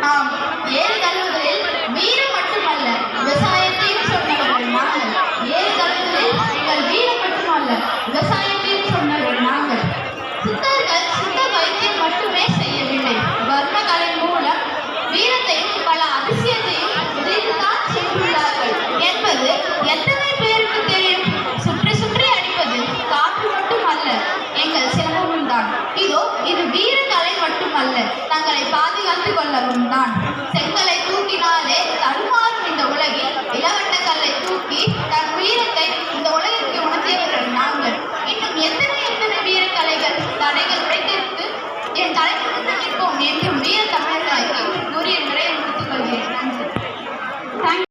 ஆம், ஏறு தழுவுதலில் வீரம் மட்டுமல்ல விவசாயத்தையும் சொன்னவர்கள் நாங்கள். ஏறு தழுவுதலில் எங்கள் வீரம் மட்டுமல்ல விவசாயத்தையும் சொன்னவர்கள் நாங்கள். சித்தர்கள் சித்த வைத்தியம் மட்டுமே செய்யவில்லை, வர்மக்கலை மூலம் வீரத்தையும் பல அதிசயத்தையும் விதைத்துத்தான் சென்றுள்ளார்கள் என்பது எத்தனை பேருக்கு தெரியும்? சுற்றி சுற்றி அடிப்பது காற்று மட்டுமல்ல, எங்கள் சிரமமும் தான். இது வீரக்கலை மட்டுமல்ல, தங்களை பாதுகாத்துக் கொள்ளவும் தான்.